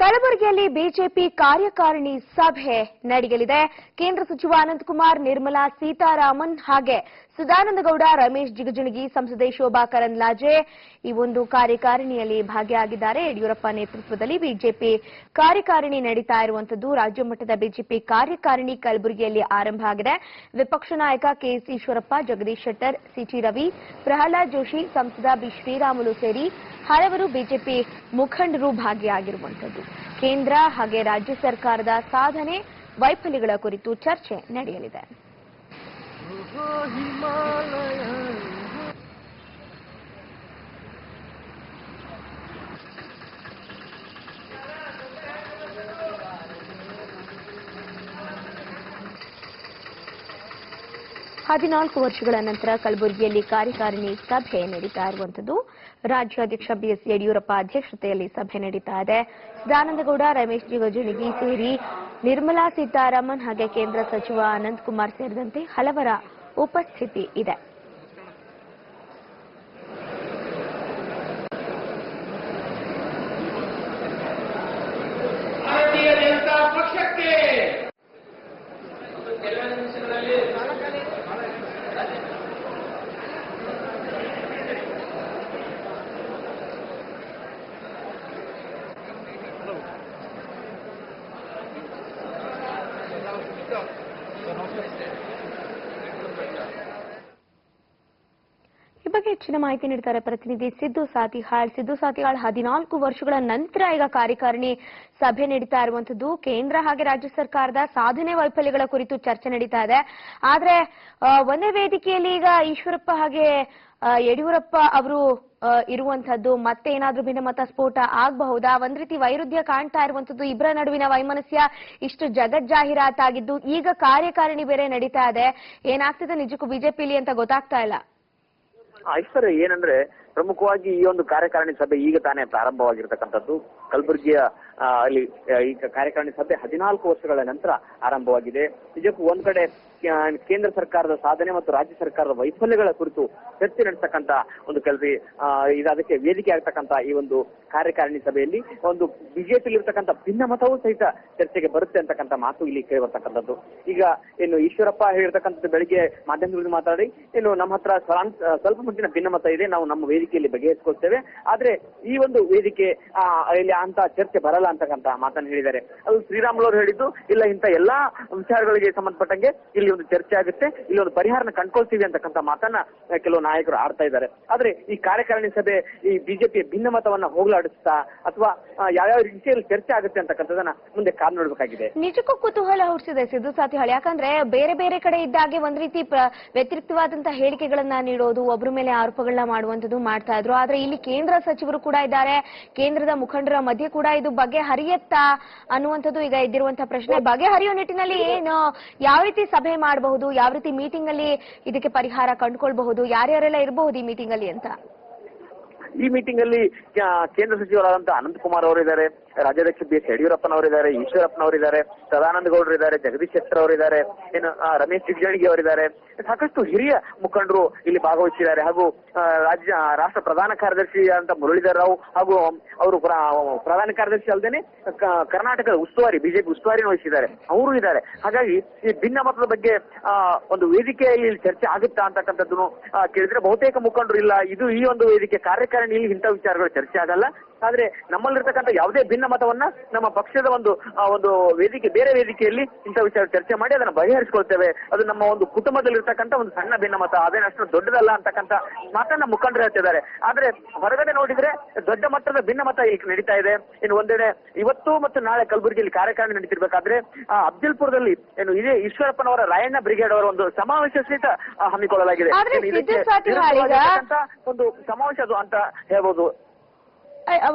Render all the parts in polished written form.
ಕಲಬುರಗಿಯಲ್ಲಿ ಬಿಜೆಪಿ ಕಾರ್ಯಕಾರಿಣಿ ಸಭೆ ನಡೆಯಲಿದೆ. ಕೇಂದ್ರ ಸಚಿವ ಅನಂತಕುಮಾರ್, ನಿರ್ಮಲಾ ಸೀತಾರಾಮನ್ ಹಾಗೆ ಸದಾನಂದಗೌಡ, ರಮೇಶ್ ಜಿಗಜಿಣಗಿ, ಸಂಸದೆ ಶೋಭಾ ಕರಂದ್ಲಾಜೆ ಈ ಒಂದು ಕಾರ್ಯಕಾರಿಣಿಯಲ್ಲಿ ಭಾಗಿಯಾಗಿದ್ದಾರೆ. ಯಡಿಯೂರಪ್ಪ ನೇತೃತ್ವದಲ್ಲಿ ಬಿಜೆಪಿ ಕಾರ್ಯಕಾರಿಣಿ ನಡೀತಾ ಇರುವಂತದ್ದು. ರಾಜ್ಯ ಮಟ್ಟದ ಬಿಜೆಪಿ ಕಾರ್ಯಕಾರಿಣಿ ಕಲಬುರಗಿಯಲ್ಲಿ ಆರಂಭ ಆಗಿದೆ. ವಿಪಕ್ಷ ನಾಯಕ ಕೆಎಸ್ ಈಶ್ವರಪ್ಪ, ಜಗದೀಶ್ ಶೆಟ್ಟರ್, ಸಿಟಿ ರವಿ, ಪ್ರಹ್ಲಾದ್ ಜೋಶಿ, ಸಂಸದ ಬಿ ಶ್ರೀರಾಮುಲು ಸೇರಿ ಹಲವರು ಬಿಜೆಪಿ ಮುಖಂಡರು ಭಾಗಿಯಾಗಿರುವಂತದ್ದು. ಕೇಂದ್ರ ಹಾಗೆ ರಾಜ್ಯ ಸರ್ಕಾರದ ಸಾಧನೆ ವೈಫಲ್ಯಗಳ ಕುರಿತು ಚರ್ಚೆ ನಡೆಯಲಿದೆ. ಹದಿನಾಲ್ಕು ವರ್ಷಗಳ ನಂತರ ಕಲಬುರಗಿಯಲ್ಲಿ ಕಾರ್ಯಕಾರಿಣಿ ಸಭೆ ನಡೀತಾ ಇರುವಂತದ್ದು. ರಾಜ್ಯಾಧ್ಯಕ್ಷ ಬಿಎಸ್ ಯಡಿಯೂರಪ್ಪ ಅಧ್ಯಕ್ಷತೆಯಲ್ಲಿ ಸಭೆ ನಡೀತಾ ಇದೆ. ಸದಾನಂದಗೌಡ, ರಮೇಶ್ ಜಿಗಜಿಣಗಿ ಸೇರಿ ನಿರ್ಮಲಾ ಸೀತಾರಾಮನ್ ಹಾಗೆ ಕೇಂದ್ರ ಸಚಿವ ಅನಂತಕುಮಾರ್ ಸೇರಿದಂತೆ ಹಲವರ ಉಪಸ್ಥಿತಿ ಇದೆ. ಭಾರತೀಯ ಜನತಾ ಪಕ್ಷಕ್ಕೆ ಈ ಬಗ್ಗೆ ಹೆಚ್ಚಿನ ಮಾಹಿತಿ ನೀಡ್ತಾರೆ ಪ್ರತಿನಿಧಿ ಸಿದ್ದು ಸಾತಿಹಾಳ್. 14 ವರ್ಷಗಳ ನಂತರ ಈಗ ಕಾರ್ಯಕಾರಿಣಿ ಸಭೆ ನಡೀತಾ ಇರುವಂತದ್ದು. ಕೇಂದ್ರ ಹಾಗೆ ರಾಜ್ಯ ಸರ್ಕಾರದ ಸಾಧನೆ ವೈಫಲ್ಯಗಳ ಕುರಿತು ಚರ್ಚೆ ನಡೀತಾ ಇದೆ. ಆದ್ರೆ ಒಂದೇ ವೇದಿಕೆಯಲ್ಲಿ ಈಗ ಈಶ್ವರಪ್ಪ ಹಾಗೆ ಯಡಿಯೂರಪ್ಪ ಅವರು ಇರುವಂತದ್ದು ಮತ್ತೆ ಏನಾದ್ರೂ ಭಿನ್ನಮತ ಸ್ಫೋಟ ಆಗಬಹುದಾ? ಒಂದ್ ರೀತಿ ವೈರುಧ್ಯ ಕಾಣ್ತಾ ಇರುವಂತದ್ದು. ಇಬ್ಬರ ನಡುವಿನ ವೈಮನಸ್ಯ ಇಷ್ಟು ಜಗಜ್ಜಾಹೀರಾತಾಗಿದ್ದು ಈಗ ಕಾರ್ಯಕಾರಿಣಿ ಬೇರೆ ನಡೀತಾ ಇದೆ. ಏನಾಗ್ತಿದೆ ನಿಜಕ್ಕೂ ಬಿಜೆಪಿಲಿ ಅಂತ ಗೊತ್ತಾಗ್ತಾ ಇಲ್ಲ. ಐಶ್ವರ್ಯ, ಏನಂದ್ರೆ ಪ್ರಮುಖವಾಗಿ ಈ ಒಂದು ಕಾರ್ಯಕಾರಿಣಿ ಸಭೆ ಈಗ ತಾನೇ ಪ್ರಾರಂಭವಾಗಿರ್ತಕ್ಕಂಥದ್ದು. ಕಲಬುರಗಿಯ ಅಲ್ಲಿ ಈಗ ಕಾರ್ಯಕಾರಿಣಿ ಸಭೆ 14 ವರ್ಷಗಳ ನಂತರ ಆರಂಭವಾಗಿದೆ. ನಿಜಕ್ಕೂ ಒಂದ್ ಕಡೆ ಕೇಂದ್ರ ಸರ್ಕಾರದ ಸಾಧನೆ ಮತ್ತು ರಾಜ್ಯ ಸರ್ಕಾರದ ವೈಫಲ್ಯಗಳ ಕುರಿತು ಚರ್ಚೆ ನಡೆಸತಕ್ಕಂತ ಒಂದು ಅದಕ್ಕೆ ವೇದಿಕೆ ಆಗ್ತಕ್ಕಂತ ಈ ಒಂದು ಕಾರ್ಯಕಾರಿಣಿ ಸಭೆಯಲ್ಲಿ ಒಂದು ಬಿಜೆಪಿಯಲ್ಲಿ ಇರ್ತಕ್ಕಂಥ ಭಿನ್ನಮತವೂ ಸಹಿತ ಚರ್ಚೆಗೆ ಬರುತ್ತೆ ಅಂತಕ್ಕಂಥ ಮಾತು ಇಲ್ಲಿ ಕೇಳಿ ಬರ್ತಕ್ಕಂಥದ್ದು. ಈಗ ಏನು ಈಶ್ವರಪ್ಪ ಹೇಳಿರ್ತಕ್ಕಂಥದ್ದು ಬೆಳಿಗ್ಗೆ ಮಾಧ್ಯಮದಲ್ಲಿ ಮಾತಾಡಿ ಏನು ನಮ್ಮ ಹತ್ರ ಸ್ವಲ್ಪ ಮಟ್ಟಿನ ಭಿನ್ನಮತ ಇದೆ, ನಾವು ನಮ್ಮ ವೇದಿಕೆಯಲ್ಲಿ ಬಗೆಹರಿಸಿಕೊಳ್ತೇವೆ, ಆದ್ರೆ ಈ ಒಂದು ವೇದಿಕೆ ಇಲ್ಲಿ ಅಂತ ಚರ್ಚೆ ಬರಲ್ಲ ಅಂತಕ್ಕಂಥ ಮಾತನ್ನು ಹೇಳಿದ್ದಾರೆ. ಅದು ಶ್ರೀರಾಮುಲು ಅವರು ಹೇಳಿದ್ದು, ಇಲ್ಲ ಇಂಥ ಎಲ್ಲಾ ವಿಚಾರಗಳಿಗೆ ಸಂಬಂಧಪಟ್ಟಂಗೆ ಇಲ್ಲಿ ಒಂದು ಚರ್ಚೆ ಆಗುತ್ತೆ, ಇಲ್ಲಿ ಒಂದು ಪರಿಹಾರನ ಕಂಡ್ಕೊಳ್ತೀವಿ ಅಂತಕ್ಕಂಥ ಮಾತನ್ನ ಕೆಲವು ನಾಯಕರು ಆಡ್ತಾ ಇದ್ದಾರೆ. ಆದ್ರೆ ಈ ಕಾರ್ಯಕಾರಿಣಿ ಸಭೆ ಈ ಬಿಜೆಪಿಯ ಭಿನ್ನಮತವನ್ನ ಹೋಗಲಾಡಿಸ್ತಾ ಅಥವಾ ಯಾವ್ಯಾವ ರೀತಿಯಲ್ಲಿ ಚರ್ಚೆ ಆಗುತ್ತೆ ಅಂತಕ್ಕಂಥದನ್ನ ಮುಂದೆ ಕಾದು ನೋಡ್ಬೇಕಾಗಿದೆ. ನಿಜಕ್ಕೂ ಕುತೂಹಲ ಹುಟ್ಟಿಸಿದೆ ಸಿದ್ದು ಸಾತಿಹಾಳ್. ಯಾಕಂದ್ರೆ ಬೇರೆ ಬೇರೆ ಕಡೆ ಇದ್ದಾಗೆ ಒಂದ್ ರೀತಿ ವ್ಯತಿರಿಕ್ತವಾದಂತಹ ಹೇಳಿಕೆಗಳನ್ನ ನೀಡೋದು, ಒಬ್ಬರ ಮೇಲೆ ಆರೋಪಗಳನ್ನ ಮಾಡುವಂತದ್ದು ಮಾಡ್ತಾ ಇದ್ರು. ಆದ್ರೆ ಇಲ್ಲಿ ಕೇಂದ್ರ ಸಚಿವರು ಕೂಡ ಇದ್ದಾರೆ, ಕೇಂದ್ರದ ಮುಖಂಡರ ಮಧ್ಯೆ ಕೂಡ ಇದು ಬಗೆಹರಿಯತ್ತಾ ಅನ್ನುವಂಥದ್ದು ಈಗ ಇದ್ದಿರುವಂತಹ ಪ್ರಶ್ನೆ. ಬಗೆಹರಿಯೋ ನಿಟ್ಟಿನಲ್ಲಿ ಏನು ಯಾವ ರೀತಿ ಸಭೆ ಮಾಡಬಹುದು, ಯಾವ ರೀತಿ ಮೀಟಿಂಗ್ ಅಲ್ಲಿ ಇದಕ್ಕೆ ಪರಿಹಾರ ಕಂಡುಕೊಳ್ಬಹುದು, ಯಾರ್ಯಾರೆಲ್ಲ ಇರಬಹುದು ಈ ಮೀಟಿಂಗ್ ಅಲ್ಲಿ ಅಂತ? ಈ ಮೀಟಿಂಗ್ ಅಲ್ಲಿ ಕೇಂದ್ರ ಸಚಿವರಾದಂತಹ ಅನಂತಕುಮಾರ್ ಅವರಿದ್ದಾರೆ, ರಾಜ್ಯಾಧ್ಯಕ್ಷ ಬಿ ಎಸ್ ಯಡಿಯೂರಪ್ಪನವರಿದ್ದಾರೆ, ಈಶ್ವರಪ್ಪನವರಿದ್ದಾರೆ, ಸದಾನಂದಗೌಡರು ಇದ್ದಾರೆ, ಜಗದೀಶ್ ಶೆಟ್ಟರ್ ಅವರಿದ್ದಾರೆ, ಏನು ರಮೇಶ್ ಜಿಗಜಿಣಗಿ ಅವರಿದ್ದಾರೆ. ಸಾಕಷ್ಟು ಹಿರಿಯ ಮುಖಂಡರು ಇಲ್ಲಿ ಭಾಗವಹಿಸಿದ್ದಾರೆ. ಹಾಗೂ ರಾಷ್ಟ್ರ ಪ್ರಧಾನ ಕಾರ್ಯದರ್ಶಿ ಅಂತ ಮುರಳೀಧರ್ ರಾವ್ ಹಾಗೂ ಅವರು ಪ್ರಧಾನ ಕಾರ್ಯದರ್ಶಿ ಅಲ್ಲದೆ ಕರ್ನಾಟಕದ ಉಸ್ತುವಾರಿ ಬಿಜೆಪಿ ಉಸ್ತುವಾರಿ ವಹಿಸಿದ್ದಾರೆ, ಅವರು ಇದ್ದಾರೆ. ಹಾಗಾಗಿ ಈ ಭಿನ್ನಮತದ ಬಗ್ಗೆ ಒಂದು ವೇದಿಕೆಯಲ್ಲಿ ಚರ್ಚೆ ಆಗುತ್ತಾ ಅಂತಕ್ಕಂಥದ್ದನ್ನು ಕೇಳಿದ್ರೆ ಬಹುತೇಕ ಮುಖಂಡರು ಇಲ್ಲ, ಇದು ಈ ಒಂದು ವೇದಿಕೆ ಕಾರ್ಯಕಾರಿಣಿಯಲ್ಲಿ ಇಂಥ ವಿಚಾರಗಳು ಚರ್ಚೆ ಆಗಲ್ಲ, ಆದ್ರೆ ನಮ್ಮಲ್ಲಿರ್ತಕ್ಕಂಥ ಯಾವುದೇ ಭಿನ್ನ ಮತವನ್ನ ನಮ್ಮ ಪಕ್ಷದ ಒಂದು ವೇದಿಕೆ ಬೇರೆ ವೇದಿಕೆಯಲ್ಲಿ ಇಂಥ ವಿಚಾರ ಚರ್ಚೆ ಮಾಡಿ ಅದನ್ನ ಬಗೆಹರಿಸಿಕೊಳ್ತೇವೆ, ಅದು ನಮ್ಮ ಒಂದು ಕುಟುಂಬದಲ್ಲಿರ್ತಕ್ಕಂಥ ಒಂದು ಸಣ್ಣ ಭಿನ್ನಮತ, ಅದೇನಷ್ಟು ದೊಡ್ಡದಲ್ಲ ಅಂತಕ್ಕಂಥ ಮಾತನ್ನ ಮುಖಂಡರು ಹೇಳ್ತಿದ್ದಾರೆ. ಆದ್ರೆ ಹೊರಗಡೆ ನೋಡಿದ್ರೆ ದೊಡ್ಡ ಮಟ್ಟದ ಭಿನ್ನಮತ ಇಲ್ಲಿ ನಡೀತಾ ಇದೆ. ಇನ್ನು ಒಂದೆಡೆ ಇವತ್ತು ಮತ್ತು ನಾಳೆ ಕಲಬುರಗಿಯಲ್ಲಿ ಕಾರ್ಯಕಾರಿಣಿ ನಡೀತಿರ್ಬೇಕಾದ್ರೆ ಅಫ್ಜಲ್ಪುರದಲ್ಲಿ ಏನು ಇದೇ ಈಶ್ವರಪ್ಪನವರ ರಾಯಣ್ಣ ಬ್ರಿಗೇಡ್ ಅವರ ಒಂದು ಸಮಾವೇಶ ಸಹಿತ ಹಮ್ಮಿಕೊಳ್ಳಲಾಗಿದೆ. ಒಂದು ಸಮಾವೇಶ ಅದು ಅಂತ ಹೇಳ್ಬೋದು.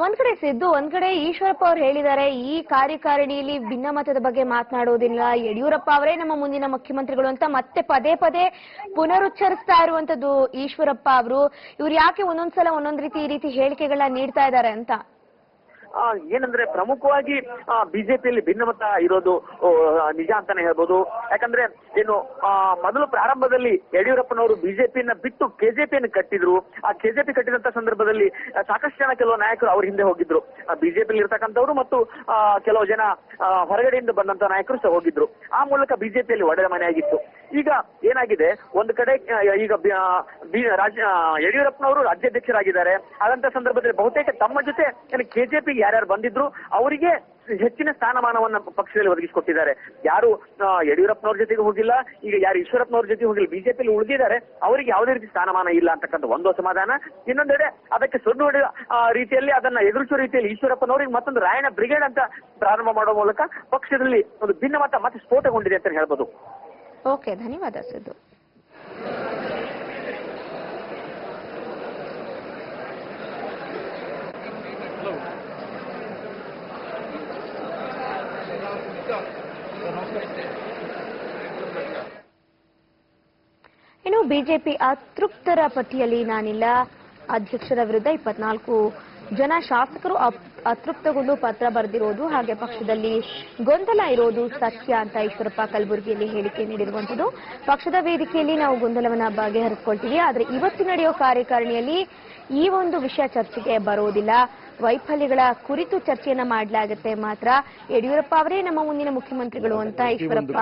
ಒಂದ್ ಕಡೆ ಸಿದ್ದು, ಒಂದ್ ಕಡೆ ಈಶ್ವರಪ್ಪ ಅವರು ಹೇಳಿದ್ದಾರೆ ಈ ಕಾರ್ಯಕಾರಿಣಿಯಲ್ಲಿ ಭಿನ್ನಮತದ ಬಗ್ಗೆ ಮಾತನಾಡೋದಿಲ್ಲ, ಯಡಿಯೂರಪ್ಪ ಅವರೇ ನಮ್ಮ ಮುಂದಿನ ಮುಖ್ಯಮಂತ್ರಿಗಳು ಅಂತ ಮತ್ತೆ ಪದೇ ಪದೇ ಪುನರುಚ್ಚರಿಸ್ತಾ ಇರುವಂತದ್ದು ಈಶ್ವರಪ್ಪ ಅವರು. ಇವ್ರು ಯಾಕೆ ಒಂದೊಂದ್ಸಲ ಒಂದೊಂದ್ ರೀತಿ ಈ ರೀತಿ ಹೇಳಿಕೆಗಳನ್ನ ನೀಡ್ತಾ ಇದ್ದಾರೆ ಅಂತ? ಏನಂದ್ರೆ ಪ್ರಮುಖವಾಗಿ ಬಿಜೆಪಿಯಲ್ಲಿ ಭಿನ್ನಮತ ಇರೋದು ನಿಜ ಅಂತಾನೆ ಹೇಳ್ಬೋದು. ಯಾಕಂದ್ರೆ ಏನು ಮೊದಲು ಪ್ರಾರಂಭದಲ್ಲಿ ಯಡಿಯೂರಪ್ಪನವರು ಬಿಜೆಪಿಯನ್ನ ಬಿಟ್ಟು ಕೆಜೆಪಿಯನ್ನು ಕಟ್ಟಿದ್ರು. ಆ ಕೆಜೆಪಿ ಕಟ್ಟಿದಂತ ಸಂದರ್ಭದಲ್ಲಿ ಸಾಕಷ್ಟು ಜನ ಕೆಲವು ನಾಯಕರು ಅವ್ರ ಹಿಂದೆ ಹೋಗಿದ್ರು. ಬಿಜೆಪಿಯಲ್ಲಿ ಇರ್ತಕ್ಕಂಥವ್ರು ಮತ್ತು ಕೆಲವು ಜನ ಹೊರಗಡೆಯಿಂದ ಬಂದಂತ ನಾಯಕರು ಸಹ ಹೋಗಿದ್ರು. ಆ ಮೂಲಕ ಬಿಜೆಪಿಯಲ್ಲಿ ಒಡೆದ ಮನೆಯಾಗಿತ್ತು. ಈಗ ಏನಾಗಿದೆ, ಒಂದು ಕಡೆ ಈಗ ಯಡಿಯೂರಪ್ಪನವರು ರಾಜ್ಯಾಧ್ಯಕ್ಷರಾಗಿದ್ದಾರೆ. ಆದಂತ ಸಂದರ್ಭದಲ್ಲಿ ಬಹುತೇಕ ತಮ್ಮ ಜೊತೆ ಕೆಜೆಪಿಗೆ ಯಾರ್ಯಾರು ಬಂದಿದ್ರು ಅವರಿಗೆ ಹೆಚ್ಚಿನ ಸ್ಥಾನಮಾನವನ್ನ ಪಕ್ಷದಲ್ಲಿ ಒದಗಿಸಿಕೊಟ್ಟಿದ್ದಾರೆ. ಯಾರು ಯಡಿಯೂರಪ್ಪನವ್ರ ಜೊತೆಗೆ ಹೋಗಿಲ್ಲ, ಈಗ ಯಾರು ಈಶ್ವರಪ್ಪನವ್ರ ಜೊತೆಗೆ ಹೋಗಿಲ್ಲ, ಬಿಜೆಪಿಯಲ್ಲಿ ಉಳಿದಿದ್ದಾರೆ, ಅವರಿಗೆ ಯಾವುದೇ ರೀತಿ ಸ್ಥಾನಮಾನ ಇಲ್ಲ ಅಂತಕ್ಕಂಥ ಒಂದು ಅಸಮಾಧಾನ. ಇನ್ನೊಂದೆಡೆ ಅದಕ್ಕೆ ಸೊಡ್ಡು ಹೊಡೆಯುವ ರೀತಿಯಲ್ಲಿ ಅದನ್ನ ಎದುರಿಸುವ ರೀತಿಯಲ್ಲಿ ಈಶ್ವರಪ್ಪನವ್ರಿಗೆ ಮತ್ತೊಂದು ರಾಯಣ್ಣ ಬ್ರಿಗೇಡ್ ಅಂತ ಪ್ರಾರಂಭ ಮಾಡುವ ಮೂಲಕ ಪಕ್ಷದಲ್ಲಿ ಒಂದು ಭಿನ್ನಮತ ಮತ್ತೆ ಸ್ಫೋಟಗೊಂಡಿದೆ ಅಂತ ಹೇಳ್ಬೋದು. ಓಕೆ, ಧನ್ಯವಾದ ಸಿದ್ದು. ಇನ್ನು ಬಿಜೆಪಿ ಅತೃಪ್ತರ ಪಟ್ಟಿಯಲ್ಲಿ ನಾನಿಲ್ಲ. ಅಧ್ಯಕ್ಷರ ವಿರುದ್ಧ 24 ಜನ ಶಾಸಕರು ಅತೃಪ್ತಗೊಂಡು ಪತ್ರ ಬರೆದಿರೋದು ಹಾಗೆ ಪಕ್ಷದಲ್ಲಿ ಗೊಂದಲ ಇರೋದು ಸತ್ಯ ಅಂತ ಈಶ್ವರಪ್ಪ ಕಲಬುರಗಿಯಲ್ಲಿ ಹೇಳಿಕೆ ನೀಡಿರುವಂತದ್ದು. ಪಕ್ಷದ ವೇದಿಕೆಯಲ್ಲಿ ನಾವು ಗೊಂದಲವನ್ನ ಬಗೆಹರಿಸಿಕೊಳ್ತೀವಿ, ಆದ್ರೆ ಇವತ್ತು ನಡೆಯೋ ಕಾರ್ಯಕಾರಿಣಿಯಲ್ಲಿ ಈ ಒಂದು ವಿಷಯ ಚರ್ಚೆಗೆ ಬರೋದಿಲ್ಲ. ವೈಫಲ್ಯಗಳ ಕುರಿತು ಚರ್ಚೆಯನ್ನ ಮಾಡಲಾಗುತ್ತೆ ಮಾತ್ರ. ಯಡಿಯೂರಪ್ಪ ಅವರೇ ನಮ್ಮ ಮುಂದಿನ ಮುಖ್ಯಮಂತ್ರಿಗಳು ಅಂತ ಈಶ್ವರಪ್ಪ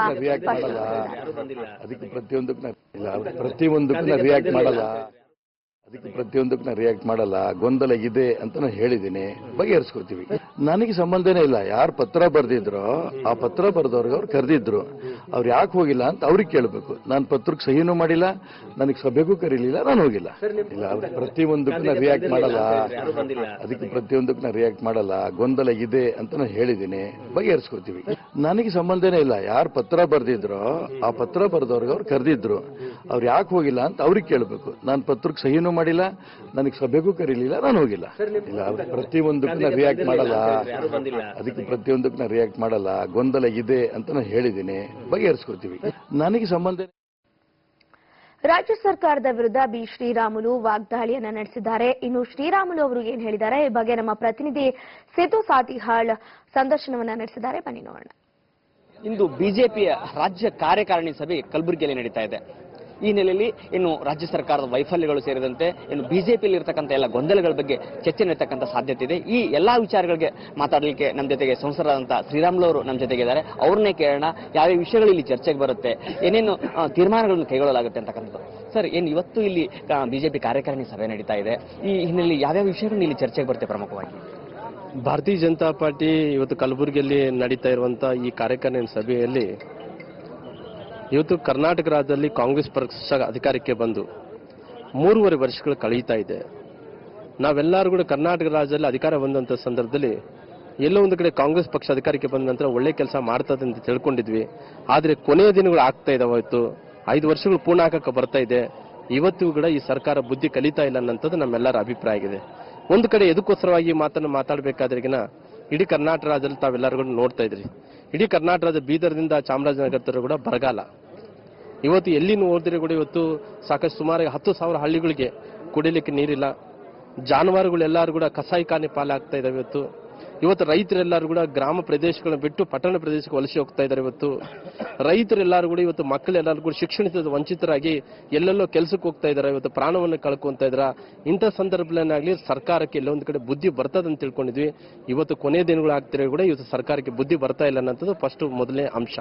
ಪ್ರತಿಯೊಂದಕ್ಕೂ ರಿಯಾಕ್ಟ್ ಮಾಡಲ್ಲ. ಗೊಂದಲ ಇದೆ ಅಂತ ನಾನು ಹೇಳಿದ್ದೀನಿ, ಬಗೆಹರಿಸ್ಕೊತೀವಿ. ನನಗೆ ಸಂಬಂಧನೇ ಇಲ್ಲ. ಯಾರು ಪತ್ರ ಬರೆದಿದ್ರೋ ಆ ಪತ್ರ ಬರೆದವ್ರಿಗೆ ಅವ್ರು ಕರೆದಿದ್ರು, ಅವ್ರು ಯಾಕೆ ಹೋಗಿಲ್ಲ ಅಂತ ಅವ್ರಿಗೆ ಕೇಳಬೇಕು. ನಾನು ಪತ್ರಕ್ಕೆ ಸಹಿನೂ ಮಾಡಿಲ್ಲ, ನನಗೆ ಸಭೆಗೂ ಕರೀಲಿಲ್ಲ, ನಾನು ಹೋಗಿಲ್ಲ. ಇಲ್ಲ, ಅವ್ರು ಪ್ರತಿಯೊಂದಕ್ಕೂ ರಿಯಾಕ್ಟ್ ಮಾಡಲ್ಲ. ಪ್ರತಿಯೊಂದಕ್ಕೂ ರಿಯಾಕ್ಟ್ ಮಾಡಲ್ಲ. ಗೊಂದಲ ಇದೆ ಅಂತ ನಾನು ಹೇಳಿದ್ದೀನಿ, ಬಗೆಹರಿಸ್ಕೊತೀವಿ. ನನಗೆ ಸಂಬಂಧನೇ ಇಲ್ಲ. ಯಾರು ಪತ್ರ ಬರೆದಿದ್ರೋ ಆ ಪತ್ರ ಬರೆದವ್ರಿಗೆ ಅವ್ರು ಕರೆದಿದ್ರು, ಅವ್ರು ಯಾಕೆ ಹೋಗಿಲ್ಲ ಅಂತ ಅವ್ರಿಗೆ ಕೇಳಬೇಕು. ನಾನು ಪತ್ರಕ್ಕೆ ಸಹಿನೂ ಮಾಡಿಲ್ಲ, ನನಗೆ ಸಭೆಗೂ ಕರೀಲಿಲ್ಲ, ನಾನು ಹೋಗಿಲ್ಲ. ಇಲ್ಲ, ಅವ್ರು ಪ್ರತಿಯೊಂದಕ್ಕೂ ರಿಯಾಕ್ಟ್ ಮಾಡಲ್ಲ. ಪ್ರತಿಯೊಂದಕ್ಕೂ ರಿಯಾಕ್ಟ್ ಮಾಡಲ್ಲ. ಗೊಂದಲ ಇದೆ ಅಂತ ನಾನು ಹೇಳಿದ್ದೀನಿ, ಬಗೆಹರಿಸ್ಕೊತೀವಿ. ನನಗೆ ಸಂಬಂಧ. ರಾಜ್ಯ ಸರ್ಕಾರದ ವಿರುದ್ಧ ಬಿ ಶ್ರೀರಾಮುಲು ವಾಗ್ದಾಳಿಯನ್ನ ನಡೆಸಿದ್ದಾರೆ. ಇನ್ನು ಶ್ರೀರಾಮುಲು ಅವರು ಏನ್ ಹೇಳಿದ್ದಾರೆ ಈ ಬಗ್ಗೆ ನಮ್ಮ ಪ್ರತಿನಿಧಿ ಸಿದ್ದು ಸಾತಿಹಾಳ್ ಸಂದರ್ಶನವನ್ನ ನಡೆಸಿದ್ದಾರೆ. ಬನ್ನಿ ನೋಡೋಣ. ಇಂದು ಬಿಜೆಪಿಯ ರಾಜ್ಯ ಕಾರ್ಯಕಾರಿಣಿ ಸಭೆ ಕಲಬುರಗಿಯಲ್ಲಿ ನಡೀತಾ ಇದೆ. ಈ ಹಿನ್ನೆಲೆಯಲ್ಲಿ ಇನ್ನು ರಾಜ್ಯ ಸರ್ಕಾರದ ವೈಫಲ್ಯಗಳು ಸೇರಿದಂತೆ ಇನ್ನು ಬಿಜೆಪಿಯಲ್ಲಿ ಇರತಕ್ಕಂಥ ಎಲ್ಲ ಗೊಂದಲಗಳ ಬಗ್ಗೆ ಚರ್ಚೆ ನಡೆಯತಕ್ಕಂಥ ಸಾಧ್ಯತೆ ಇದೆ. ಈ ಎಲ್ಲಾ ವಿಚಾರಗಳಿಗೆ ಮಾತಾಡಲಿಕ್ಕೆ ನಮ್ಮ ಜೊತೆಗೆ ಸಂಸದರಾದಂತಹ ಶ್ರೀರಾಮುಲು ಅವರು ನಮ್ಮ ಜೊತೆಗೆ ಇದ್ದಾರೆ. ಅವ್ರನ್ನೇ ಕೇಳೋಣ, ಯಾವ್ಯಾವ ವಿಷಯಗಳು ಇಲ್ಲಿ ಚರ್ಚೆಗೆ ಬರುತ್ತೆ, ಏನೇನು ತೀರ್ಮಾನಗಳನ್ನು ಕೈಗೊಳ್ಳಲಾಗುತ್ತೆ ಅಂತಕ್ಕಂಥದ್ದು. ಸರ್, ಏನು ಇವತ್ತು ಇಲ್ಲಿ ಬಿಜೆಪಿ ಕಾರ್ಯಕಾರಿಣಿ ಸಭೆ ನಡೀತಾ ಇದೆ, ಈ ಹಿನ್ನೆಲೆಯಲ್ಲಿ ಯಾವ್ಯಾವ ವಿಷಯಗಳು ಇಲ್ಲಿ ಚರ್ಚೆಗೆ ಬರುತ್ತೆ ಪ್ರಮುಖವಾಗಿ? ಭಾರತೀಯ ಜನತಾ ಪಾರ್ಟಿ ಇವತ್ತು ಕಲಬುರಗಿಯಲ್ಲಿ ನಡೀತಾ ಇರುವಂತಹ ಈ ಕಾರ್ಯಕಾರಿಣಿ ಸಭೆಯಲ್ಲಿ ಇವತ್ತು ಕರ್ನಾಟಕ ರಾಜ್ಯದಲ್ಲಿ ಕಾಂಗ್ರೆಸ್ ಪಕ್ಷ ಅಧಿಕಾರಕ್ಕೆ ಬಂದು 3.5 ವರ್ಷಗಳು ಕಳೆಯುತ್ತಾ ಇದೆ. ನಾವೆಲ್ಲರೂ ಕೂಡ ಕರ್ನಾಟಕ ರಾಜ್ಯದಲ್ಲಿ ಅಧಿಕಾರ ಬಂದಂಥ ಸಂದರ್ಭದಲ್ಲಿ ಎಲ್ಲೋ ಒಂದು ಕಡೆ ಕಾಂಗ್ರೆಸ್ ಪಕ್ಷ ಅಧಿಕಾರಕ್ಕೆ ಬಂದ ನಂತರ ಒಳ್ಳೆ ಕೆಲಸ ಮಾಡ್ತದೆ ಅಂತ ತಿಳ್ಕೊಂಡಿದ್ವಿ. ಆದರೆ ಕೊನೆಯ ದಿನಗಳು ಆಗ್ತಾ ಇದಾವೆ. ಇವತ್ತು 5 ವರ್ಷಗಳು ಪೂರ್ಣ ಆಗಕ್ಕೆ ಬರ್ತಾ ಇದೆ. ಇವತ್ತಿಗೂ ಕೂಡ ಈ ಸರ್ಕಾರ ಬುದ್ಧಿ ಕಲಿತಾ ಇಲ್ಲ ಅನ್ನೋಂಥದ್ದು ನಮ್ಮೆಲ್ಲರ ಅಭಿಪ್ರಾಯ ಆಗಿದೆ. ಒಂದು ಕಡೆ ಎದಕ್ಕೋಸ್ಕರವಾಗಿ ಮಾತನ್ನು ಮಾತಾಡಬೇಕಾದ್ರಿಗಿನ ಇಡೀ ಕರ್ನಾಟಕ ರಾಜ್ಯದಲ್ಲಿ ತಾವೆಲ್ಲರೂ ಕೂಡ ನೋಡ್ತಾ ಇದ್ರಿ. ಇಡೀ ಕರ್ನಾಟಕ ರಾಜ್ಯ ಬೀದರ್ದಿಂದ ಚಾಮರಾಜನಗರ ಕೂಡ ಬರಗಾಲ. ಇವತ್ತು ಎಲ್ಲಿ ನೋಡಿದ್ರೆ ಕೂಡ ಇವತ್ತು ಸಾಕಷ್ಟು ಸುಮಾರು 10,000 ಹಳ್ಳಿಗಳಿಗೆ ಕುಡಿಲಿಕ್ಕೆ ನೀರಿಲ್ಲ. ಜಾನುವಾರುಗಳೆಲ್ಲರೂ ಕೂಡ ಕಸಾಯಿಖಾನೆ ಪಾಲಾಗ್ತಾ ಇದಾವೆ. ಇವತ್ತು ರೈತರೆಲ್ಲರೂ ಕೂಡ ಗ್ರಾಮ ಪ್ರದೇಶಗಳನ್ನ ಬಿಟ್ಟು ಪಟ್ಟಣ ಪ್ರದೇಶಕ್ಕೆ ವಲಸೆ ಹೋಗ್ತಾ ಇದ್ದಾರೆ. ಇವತ್ತು ರೈತರೆಲ್ಲರೂ ಕೂಡ ಇವತ್ತು ಮಕ್ಕಳೆಲ್ಲರೂ ಕೂಡ ಶಿಕ್ಷಣದ ವಂಚಿತರಾಗಿ ಎಲ್ಲೆಲ್ಲೋ ಕೆಲಸಕ್ಕೆ ಹೋಗ್ತಾ ಇದ್ದಾರೆ. ಇವತ್ತು ಪ್ರಾಣವನ್ನು ಕಳ್ಕೊಂತ ಇದ್ದಾರೆ. ಇಂಥ ಸಂದರ್ಭದಲ್ಲಾಗಲಿ ಸರ್ಕಾರಕ್ಕೆ ಎಲ್ಲೊಂದು ಕಡೆ ಬುದ್ಧಿ ಬರ್ತದೆ ಅಂತ ತಿಳ್ಕೊಂಡಿದ್ವಿ. ಇವತ್ತು ಕೊನೆ ದಿನಗಳು ಆಗ್ತಿರೋ ಕೂಡ ಇವತ್ತು ಸರ್ಕಾರಕ್ಕೆ ಬುದ್ಧಿ ಬರ್ತಾ ಇಲ್ಲ ಅನ್ನೋದು ಫಸ್ಟ್ ಮೊದಲನೇ ಅಂಶ.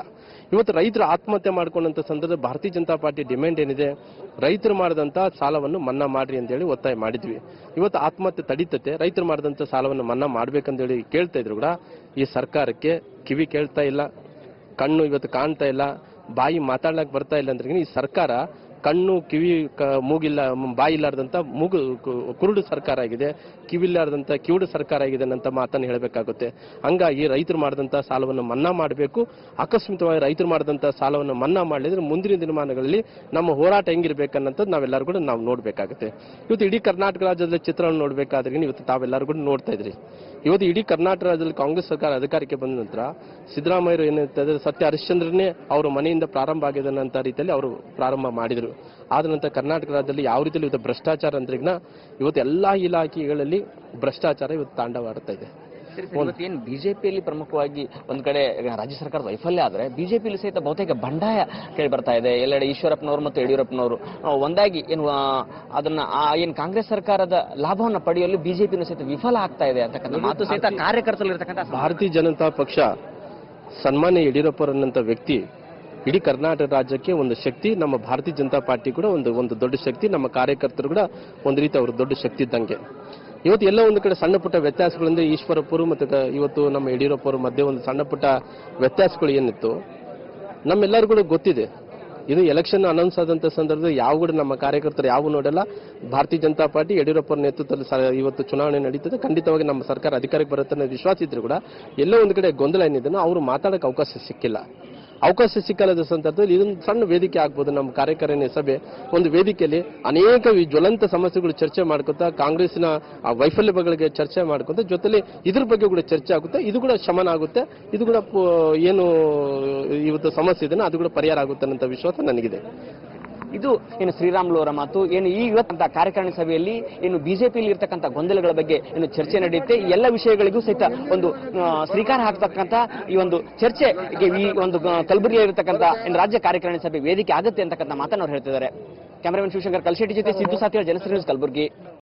ಇವತ್ತು ರೈತರು ಆತ್ಮಹತ್ಯೆ ಮಾಡ್ಕೊಂಡಂತ ಸಂದರ್ಭ ಭಾರತೀಯ ಜನತಾ ಪಾರ್ಟಿ ಡಿಮ್ಯಾಂಡ್ ಏನಿದೆ, ರೈತರು ಮಾಡಿದಂತ ಸಾಲವನ್ನು ಮನ್ನಾ ಮಾಡ್ರಿ ಅಂತ ಹೇಳಿ ಒತ್ತಾಯ ಮಾಡಿದ್ವಿ. ಇವತ್ತು ಆತ್ಮಹತ್ಯೆ ತಡೀತತೆ, ರೈತರು ಮಾಡಿದಂತ ಸಾಲವನ್ನು ಮನ್ನಾ ಮಾಡ್ಬೇಕಂತ ಹೇಳಿ ಕೇಳ್ತಾ ಇದ್ರು ಕೂಡ ಈ ಸರ್ಕಾರಕ್ಕೆ ಕಿವಿ ಕೇಳ್ತಾ ಇಲ್ಲ, ಕಣ್ಣು ಇವತ್ತು ಕಾಣ್ತಾ ಇಲ್ಲ, ಬಾಯಿ ಮಾತಾಡ್ಲಕ್ ಬರ್ತಾ ಇಲ್ಲ ಅಂದ್ರೆ ಈ ಸರ್ಕಾರ ಕಣ್ಣು ಕಿವಿ ಮೂಗಿಲ್ಲ ಬಾಯಿ ಇಲ್ಲಾರ್ದಂತ ಕುರುಡು ಸರ್ಕಾರ ಆಗಿದೆ, ಕಿವಿಲ್ಲಾರ್ದಂತ ಕಿವುಡು ಸರ್ಕಾರ ಆಗಿದೆ ಅಂತ ಮಾತನ್ನು ಹೇಳಬೇಕಾಗುತ್ತೆ. ಹಂಗಾಗಿ ರೈತರು ಮಾಡಿದಂತ ಸಾಲವನ್ನು ಮನ್ನಾ ಮಾಡಬೇಕು. ಆಕಸ್ಮಿಕವಾಗಿ ರೈತರು ಮಾಡಿದಂತ ಸಾಲವನ್ನು ಮನ್ನಾ ಮಾಡಲಿದ್ರೆ ಮುಂದಿನ ದಿನಮಾನಗಳಲ್ಲಿ ನಮ್ಮ ಹೋರಾಟ ಹೆಂಗಿರ್ಬೇಕನ್ನಂಥದ್ದು ನಾವೆಲ್ಲರೂ ಕೂಡ ನಾವು ನೋಡ್ಬೇಕಾಗುತ್ತೆ. ಇವತ್ತು ಇಡೀ ಕರ್ನಾಟಕ ರಾಜ್ಯದ ಚಿತ್ರವನ್ನು ನೋಡ್ಬೇಕಾದ್ರೆ ಇವತ್ತು ತಾವೆಲ್ಲರೂ ಕೂಡ ನೋಡ್ತಾ ಇದ್ರಿ. ಇವತ್ತು ಇಡೀ ಕರ್ನಾಟಕ ರಾಜ್ಯದಲ್ಲಿ ಕಾಂಗ್ರೆಸ್ ಸರ್ಕಾರ ಅಧಿಕಾರಕ್ಕೆ ಬಂದ ನಂತರ ಸಿದ್ದರಾಮಯ್ಯರು ಏನಿರ್ತದೆ ಸತ್ಯ ಹರಿಶ್ಚಂದ್ರನೇ ಅವರ ಮನೆಯಿಂದ ಪ್ರಾರಂಭ ಆಗಿದೆ ಅನ್ನೋ ರೀತಿಯಲ್ಲಿ ಅವರು ಪ್ರಾರಂಭ ಮಾಡಿದರು. ಆದ ನಂತರ ಕರ್ನಾಟಕ ರಾಜ್ಯದಲ್ಲಿ ಯಾವ ರೀತಿಯಲ್ಲಿ ಇವತ್ತು ಭ್ರಷ್ಟಾಚಾರ ಅಂದ್ರಿಗಿನ ಇವತ್ತು ಎಲ್ಲಾ ಇಲಾಖೆಗಳಲ್ಲಿ ಭ್ರಷ್ಟಾಚಾರ ಇವತ್ತು ತಾಂಡವಾಡ್ತಾ ಇದೆ. ಇವತ್ತೇನು ಬಿಜೆಪಿಯಲ್ಲಿ ಪ್ರಮುಖವಾಗಿ ಒಂದ್ ಕಡೆ ರಾಜ್ಯ ಸರ್ಕಾರದ ವೈಫಲ್ಯ ಆದ್ರೆ ಬಿಜೆಪಿಯಲ್ಲಿ ಸಹಿತ ಬಹುತೇಕ ಬಂಡಾಯ ಕೇಳಿ ಬರ್ತಾ ಇದೆ. ಎಲ್ಲೆಡೆ ಈಶ್ವರಪ್ಪನವರು ಮತ್ತು ಯಡಿಯೂರಪ್ಪನವರು ಒಂದಾಗಿ ಏನು ಅದನ್ನ ಏನು ಕಾಂಗ್ರೆಸ್ ಸರ್ಕಾರದ ಲಾಭವನ್ನು ಪಡೆಯಲು ಬಿಜೆಪಿನೂ ಸಹಿತ ವಿಫಲ ಆಗ್ತಾ ಇದೆ ಅಂತಕ್ಕಂಥ ಮಾತು ಸಹಿತ ಕಾರ್ಯಕರ್ತರಲ್ಲಿ ಇರತಕ್ಕಂಥ ಭಾರತೀಯ ಜನತಾ ಪಕ್ಷ ಸನ್ಮಾನ್ಯ ಯಡಿಯೂರಪ್ಪರನ್ನಂತ ವ್ಯಕ್ತಿ ಇಡೀ ಕರ್ನಾಟಕ ರಾಜ್ಯಕ್ಕೆ ಒಂದು ಶಕ್ತಿ. ನಮ್ಮ ಭಾರತೀಯ ಜನತಾ ಪಾರ್ಟಿ ಕೂಡ ಒಂದು ದೊಡ್ಡ ಶಕ್ತಿ. ನಮ್ಮ ಕಾರ್ಯಕರ್ತರು ಕೂಡ ಒಂದು ರೀತಿ ಅವರು ದೊಡ್ಡ ಶಕ್ತಿ ಇದ್ದಂಗೆ. ಇವತ್ತು ಎಲ್ಲ ಒಂದು ಕಡೆ ಸಣ್ಣ ಪುಟ್ಟ ವ್ಯತ್ಯಾಸಗಳಿಂದ ಈಶ್ವರಪ್ಪರು ಮತ್ತು ಇವತ್ತು ನಮ್ಮ ಯಡಿಯೂರಪ್ಪರ ಮಧ್ಯೆ ಒಂದು ಸಣ್ಣ ಪುಟ್ಟ ವ್ಯತ್ಯಾಸಗಳು ಏನಿತ್ತು ನಮ್ಮೆಲ್ಲರೂ ಕೂಡ ಗೊತ್ತಿದೆ. ಇದು ಎಲೆಕ್ಷನ್ ಅನೌನ್ಸ್ ಆದಂಥ ಸಂದರ್ಭದಲ್ಲಿ ಯಾವ ಕೂಡ ನಮ್ಮ ಕಾರ್ಯಕರ್ತರು ಯಾವ ನೋಡಲ್ಲ. ಭಾರತೀಯ ಜನತಾ ಪಾರ್ಟಿ ಯಡಿಯೂರಪ್ಪರ ನೇತೃತ್ವದಲ್ಲಿ ಇವತ್ತು ಚುನಾವಣೆ ನಡೀತದೆ. ಖಂಡಿತವಾಗಿ ನಮ್ಮ ಸರ್ಕಾರ ಅಧಿಕಾರಕ್ಕೆ ಬರುತ್ತೆ ಅನ್ನೋ ವಿಶ್ವಾಸ ಇದ್ರು ಕೂಡ ಎಲ್ಲೋ ಒಂದು ಕಡೆ ಗೊಂದಲ ಏನಿದೆ ಅವರು ಮಾತಾಡೋಕೆ ಅವಕಾಶ ಸಿಕ್ಕಿಲ್ಲ. ಅವಕಾಶ ಸಿಕ್ಕಲ್ಲದ ಸಂದರ್ಭದಲ್ಲಿ ಇದೊಂದು ಸಣ್ಣ ವೇದಿಕೆ ಆಗ್ಬೋದು. ನಮ್ಮ ಕಾರ್ಯಕಾರಿಣಿ ಸಭೆ ಒಂದು ವೇದಿಕೆಯಲ್ಲಿ ಅನೇಕ ಜ್ವಲಂತ ಸಮಸ್ಯೆಗಳು ಚರ್ಚೆ ಮಾಡ್ಕೊತಾ ಕಾಂಗ್ರೆಸ್ನ ವೈಫಲ್ಯ ಬಗ್ಗೆ ಚರ್ಚೆ ಮಾಡ್ಕೊತಾ ಜೊತೆಲಿ ಇದ್ರ ಬಗ್ಗೆ ಕೂಡ ಚರ್ಚೆ ಆಗುತ್ತೆ. ಇದು ಕೂಡ ಶಮನ ಆಗುತ್ತೆ. ಇದು ಕೂಡ ಏನು ಇವತ್ತು ಸಮಸ್ಯೆ ಇದೆ ಅದು ಕೂಡ ಪರಿಹಾರ ಆಗುತ್ತೆ ಅನ್ನೋ ವಿಶ್ವಾಸ ನನಗಿದೆ. ಇದು ಏನು ಶ್ರೀರಾಮುಲು ಅವರ ಮಾತು. ಏನು ಈ ಇವತ್ತಂತ ಕಾರ್ಯಕಾರಿಣಿ ಸಭೆಯಲ್ಲಿ ಏನು ಬಿಜೆಪಿಯಲ್ಲಿ ಇರ್ತಕ್ಕಂಥ ಗೊಂದಲಗಳ ಬಗ್ಗೆ ಏನು ಚರ್ಚೆ ನಡೆಯುತ್ತೆ. ಈ ಎಲ್ಲ ವಿಷಯಗಳಿಗೂ ಸಹಿತ ಒಂದು ಶ್ರೀಕಾರ ಹಾಕ್ತಕ್ಕಂಥ ಈ ಒಂದು ಚರ್ಚೆಗೆ ಈ ಒಂದು ಕಲಬುರಗಿಯಲ್ಲಿ ಇರತಕ್ಕಂಥ ಏನು ರಾಜ್ಯ ಕಾರ್ಯಕಾರಿಣಿ ಸಭೆ ವೇದಿಕೆ ಆಗುತ್ತೆ ಅಂತಕ್ಕಂಥ ಮಾತನ್ನು ಅವ್ರು ಹೇಳ್ತಿದ್ದಾರೆ. ಕ್ಯಾಮರಾಮನ್ ಶಿವಶಂಕರ್ ಕಲ್ಶೆಟ್ಟಿ ಜೊತೆ ಸಿದ್ದು ಸಾತ್ಯಾಳ್, ಜನಶ್ರೀ ನ್ಯೂಸ್, ಕಲಬುರಗಿ.